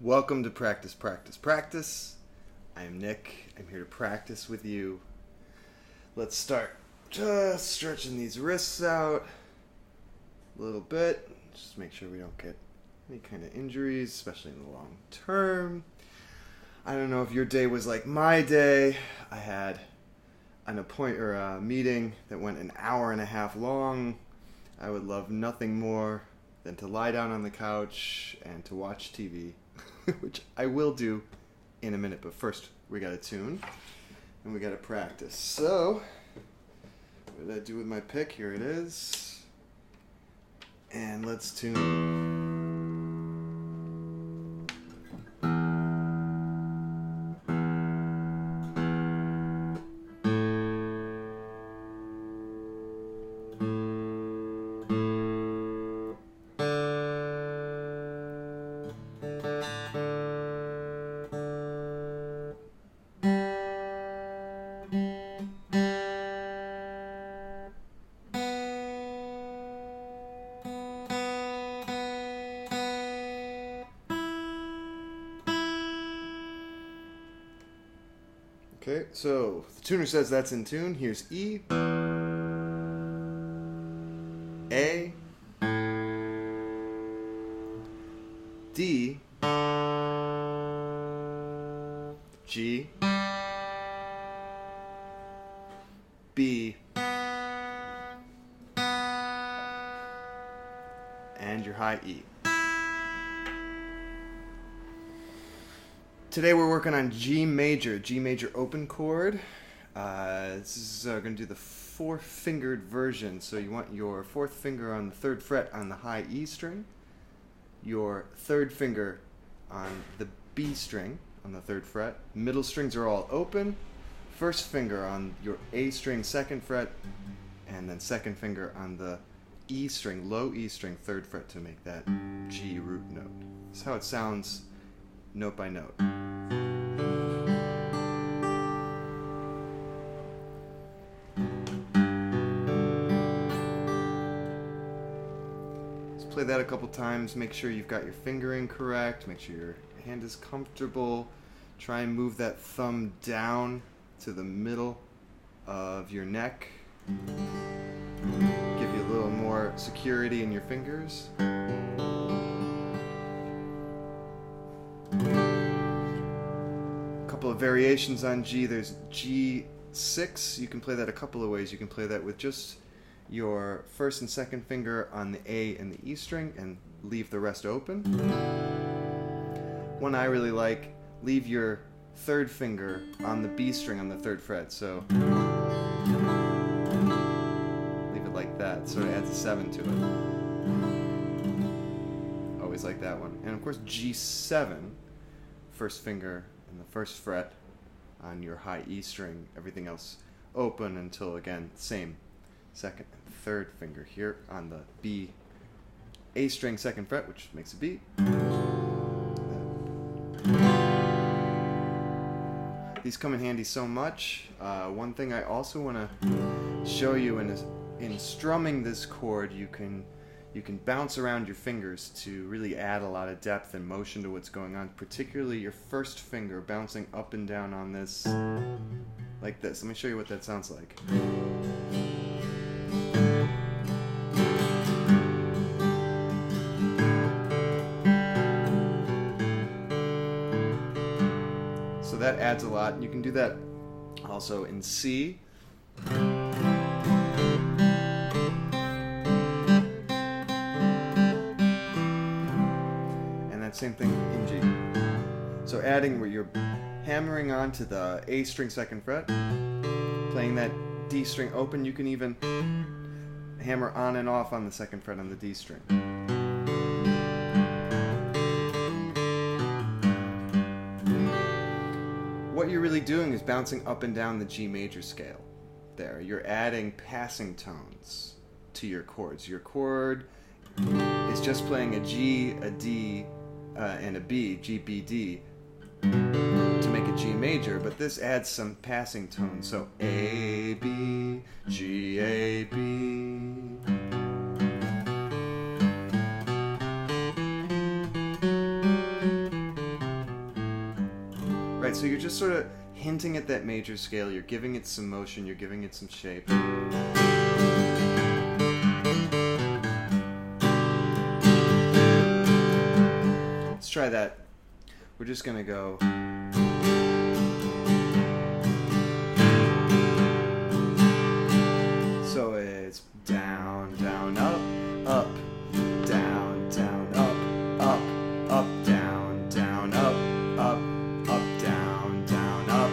Welcome to Practice, Practice, Practice. I'm Nick. I'm here to practice with you. Let's start just stretching these wrists out a little bit. Just make sure we don't get any kind of injuries, especially in the long term. I don't know if your day was like my day. I had an a meeting that went an hour and a half long. I would love nothing more than to lie down on the couch and to watch TV, which I will do in a minute. But first, we got to tune and we got to practice. So, what did I do with my pick? Here it is. And let's tune. Okay, so the tuner says that's in tune. Here's E, A, D, G, B, and your high E. Today we're working on G major open chord. This is going to do the four-fingered version. So you want your fourth finger on the third fret on the high E string, your third finger on the B string on the third fret. Middle strings are all open. First finger on your A string, second fret, and then second finger on the E string, low E string, third fret to make that G root note. That's how it sounds note by note. Let's play that a couple times. Make sure you've got your fingering correct. Make sure your hand is comfortable. Try and move that thumb down to the middle of your neck. Give you a little more security in your fingers. Couple of variations on G. There's G6. You can play that a couple of ways. You can play that with just your first and second finger on the A and the E string and leave the rest open. One I really like, leave your third finger on the B string on the third fret. So leave it like that. So it adds a 7 to it. Always like that one. And of course G7, first finger in the first fret on your high E string, everything else open until, again, same second and third finger here on the B, A string, second fret, which makes a B. These come in handy so much. One thing I also want to show you in strumming this chord, you can bounce around your fingers to really add a lot of depth and motion to what's going on, particularly your first finger bouncing up and down on this like this. Let me show you what that sounds like. So that adds a lot. You can do that also in C. Same thing in G. So adding where you're hammering onto the A string second fret, playing that D string open, you can even hammer on and off on the second fret on the D string. What you're really doing is bouncing up and down the G major scale. There, you're adding passing tones to your chords. Your chord is just playing a G, a D, and a B, G, B, D, to make a G major, but this adds some passing tones. So A, B, G, A, B. So you're just sort of hinting at that major scale. You're giving it some motion. You're giving it some shape. Let's try that. We're just going to go. So it's down, down, up, up, down, down, up, up, up, down, down, up, up, up, down, down, up.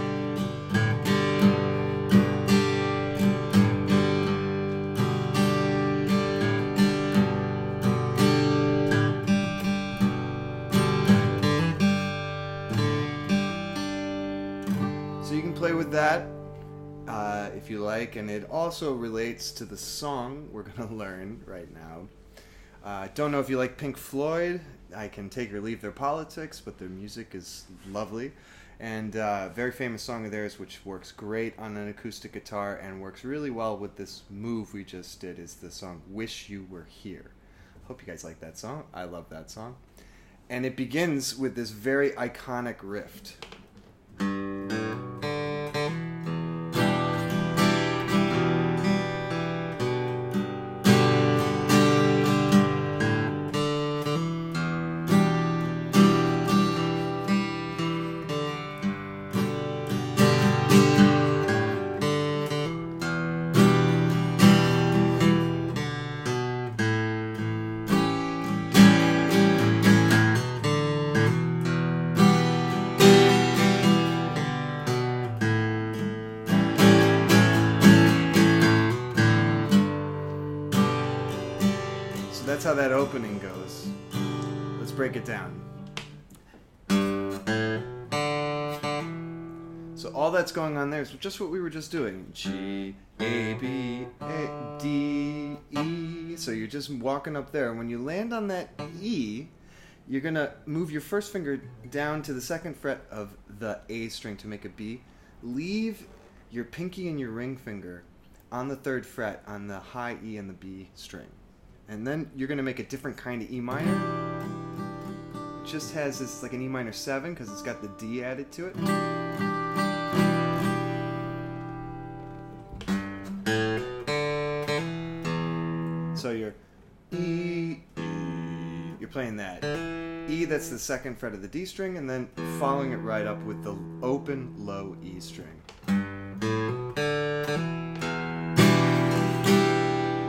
So you can play with that if you like, and it also relates to the song we're going to learn right now. Don't know if you like Pink Floyd. I can take or leave their politics, but their music is lovely. And a very famous song of theirs, which works great on an acoustic guitar and works really well with this move we just did, is the song Wish You Were Here. Hope you guys like that song. I love that song. And it begins with this very iconic riff. That's how that opening goes. Let's break it down. So all that's going on there is just what we were just doing. G, A, B, A, D, E. So you're just walking up there. And when you land on that E, you're going to move your first finger down to the second fret of the A string to make a B. Leave your pinky and your ring finger on the third fret on the high E and the B string. And then you're going to make a different kind of E minor. It just has this like an E minor 7 because it's got the D added to it. So you're E, you're playing that E, that's the second fret of the D string, and then following it right up with the open low E string.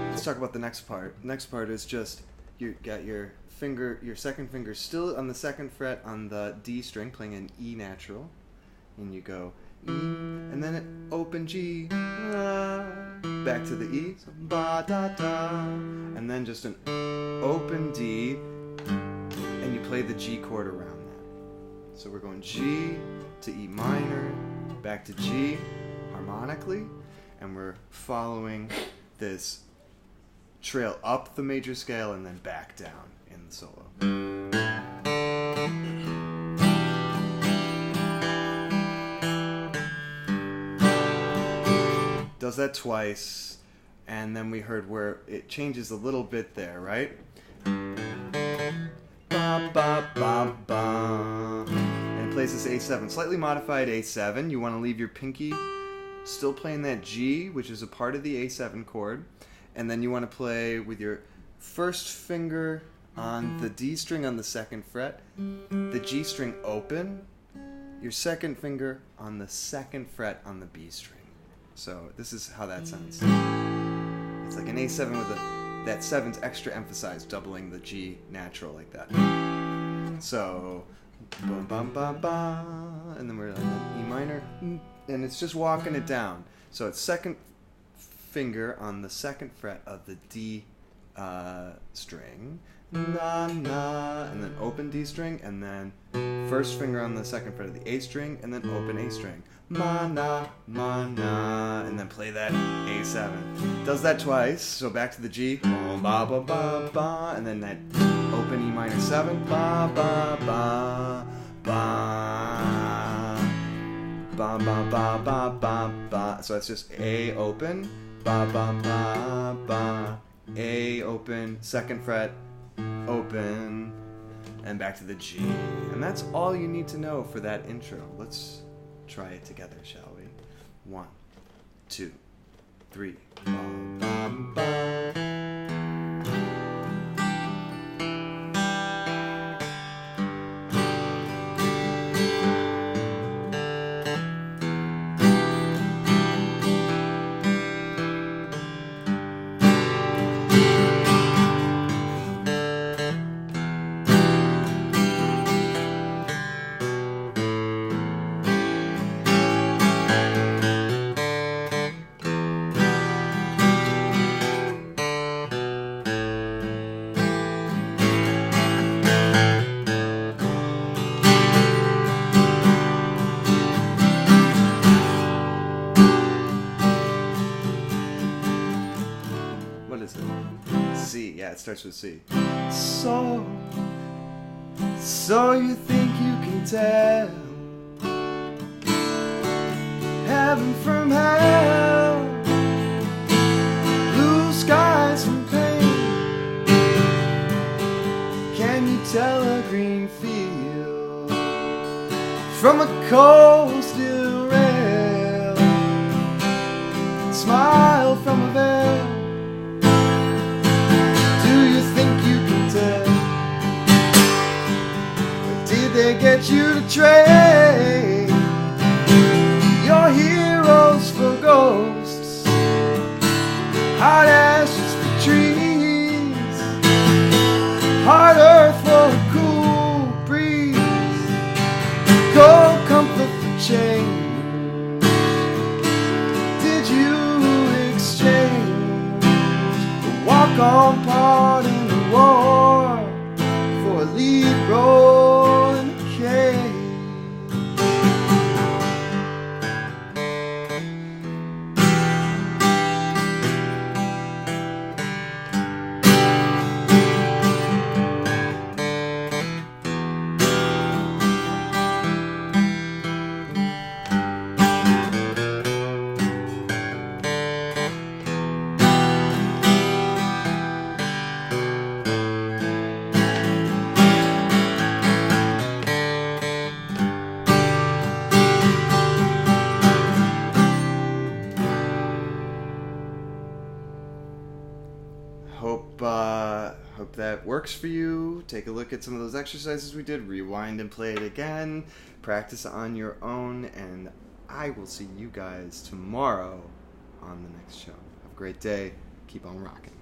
Let's talk about the next part. Next part is just you got your finger, your second finger still on the second fret on the D string, playing an E natural, and you go E, and then it open G, back to the E, so ba da da, and then just an open D, and you play the G chord around that. So we're going G to E minor, back to G harmonically, and we're following this trail up the major scale and then back down in the solo. Does that twice, and then we heard where it changes a little bit there, right? Ba ba ba ba, and it plays this A7, slightly modified A7. You want to leave your pinky still playing that G, which is a part of the A7 chord. And then you want to play with your first finger on the D string on the second fret, the G string open, your second finger on the second fret on the B string. So this is how that sounds. It's like an A7 with that 7's extra emphasized, doubling the G natural like that. So, bum bum bum bum, and then we're on E minor, and it's just walking it down. So it's second finger on the second fret of the D string, na na, and then open D string, and then first finger on the second fret of the A string, and then open A string, ma na, and then play that A7. Does that twice, so back to the G, ba ba ba ba, and then that open E minor 7, ba ba ba ba, ba ba ba ba ba ba. So it's just A open, ba ba ba ba, A open, second fret, open, and back to the G. And that's all you need to know for that intro. Let's try it together, shall we? 1, 2, 3. Bum, bum, bum. What is it? C. Yeah, it starts with C. So you think you can tell heaven from hell, blue skies from pain? Can you tell a green field from a cold steel rail? Smile from a veil. They get you to trade your heroes for ghosts, hot ashes for trees, hard earth for a cool breeze, cold comfort for change. Did you exchange a walk-on part in the war for a lead role? Hope that works for you. Take a look at some of those exercises we did. Rewind and play it again. Practice on your own. And I will see you guys tomorrow on the next show. Have a great day. Keep on rocking.